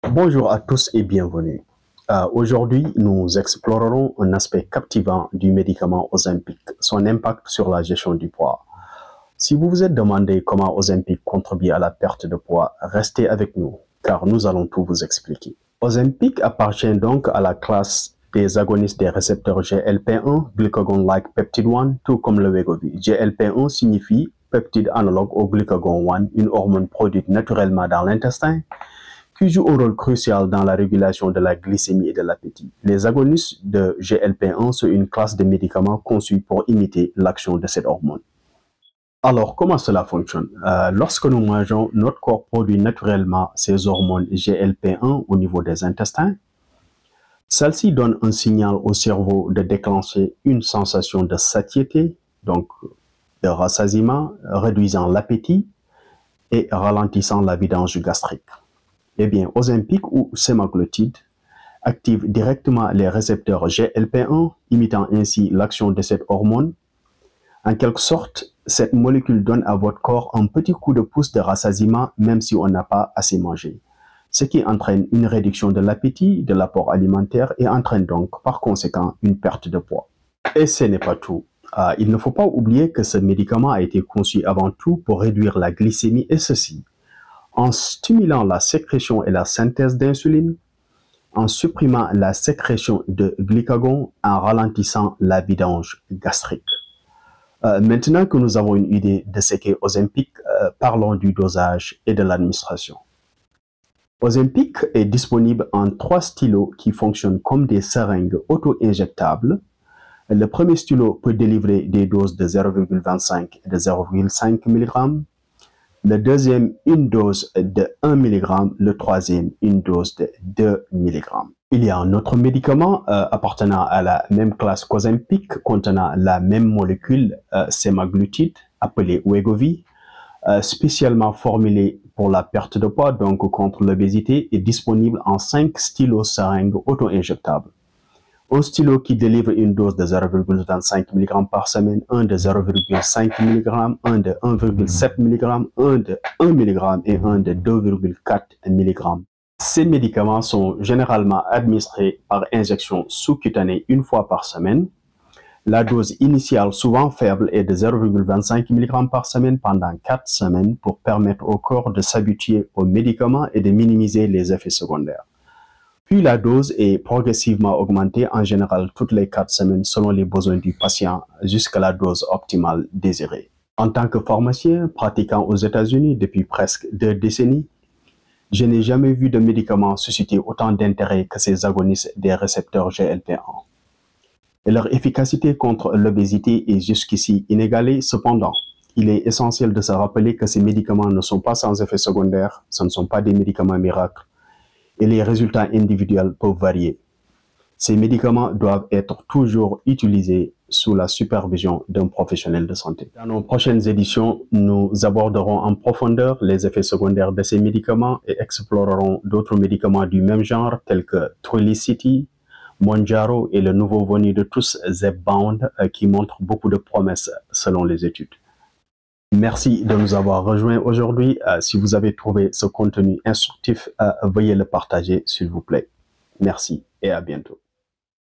Bonjour à tous et bienvenue. Aujourd'hui, nous explorerons un aspect captivant du médicament Ozempic, son impact sur la gestion du poids. Si vous vous êtes demandé comment Ozempic contribue à la perte de poids, restez avec nous, car nous allons tout vous expliquer. Ozempic appartient donc à la classe des agonistes des récepteurs GLP-1, glucagon-like peptide 1, tout comme le Wegovy. GLP-1 signifie peptide analogue au glucagon-1, une hormone produite naturellement dans l'intestin, qui joue un rôle crucial dans la régulation de la glycémie et de l'appétit. Les agonistes de GLP-1 sont une classe de médicaments conçus pour imiter l'action de cette hormone. Alors, comment cela fonctionne? Lorsque nous mangeons, notre corps produit naturellement ces hormones GLP-1 au niveau des intestins. Celle-ci donne un signal au cerveau de déclencher une sensation de satiété, donc de rassasiement, réduisant l'appétit et ralentissant la vidange gastrique. Eh bien, Ozempic ou semaglutide active directement les récepteurs GLP-1, imitant ainsi l'action de cette hormone. En quelque sorte, cette molécule donne à votre corps un petit coup de pouce de rassasiement, même si on n'a pas assez mangé, ce qui entraîne une réduction de l'appétit, de l'apport alimentaire et entraîne donc par conséquent une perte de poids. Et ce n'est pas tout. Il ne faut pas oublier que ce médicament a été conçu avant tout pour réduire la glycémie, et ceci en stimulant la sécrétion et la synthèse d'insuline, en supprimant la sécrétion de glucagon, en ralentissant la vidange gastrique. Maintenant que nous avons une idée de ce qu'est Ozempic, parlons du dosage et de l'administration. Ozempic est disponible en 3 stylos qui fonctionnent comme des seringues auto-injectables. Le premier stylo peut délivrer des doses de 0,25 et de 0,5 mg. Le deuxième, une dose de 1 mg. Le troisième, une dose de 2 mg. Il y a un autre médicament appartenant à la même classe qu'Ozempic, contenant la même molécule, semaglutide, appelé Wegovy, spécialement formulé pour la perte de poids, donc contre l'obésité, est disponible en 5 stylos seringues auto-injectables. Un stylo qui délivre une dose de 0,25 mg par semaine, un de 0,5 mg, un de 1,7 mg, un de 1 mg et un de 2,4 mg. Ces médicaments sont généralement administrés par injection sous-cutanée une fois par semaine. La dose initiale, souvent faible, est de 0,25 mg par semaine pendant 4 semaines pour permettre au corps de s'habituer aux médicaments et de minimiser les effets secondaires. Puis la dose est progressivement augmentée, en général toutes les 4 semaines selon les besoins du patient, jusqu'à la dose optimale désirée. En tant que pharmacien pratiquant aux États-Unis depuis presque 2 décennies, je n'ai jamais vu de médicament susciter autant d'intérêt que ces agonistes des récepteurs GLP-1. Et leur efficacité contre l'obésité est jusqu'ici inégalée. Cependant, il est essentiel de se rappeler que ces médicaments ne sont pas sans effet secondaire, ce ne sont pas des médicaments miracles, et les résultats individuels peuvent varier. Ces médicaments doivent être toujours utilisés sous la supervision d'un professionnel de santé. Dans nos prochaines éditions, nous aborderons en profondeur les effets secondaires de ces médicaments et explorerons d'autres médicaments du même genre tels que Trulicity, Mounjaro et le nouveau venu de tous, Zepbound, qui montre beaucoup de promesses selon les études. Merci de nous avoir rejoints aujourd'hui. Si vous avez trouvé ce contenu instructif, veuillez le partager s'il vous plaît. Merci et à bientôt.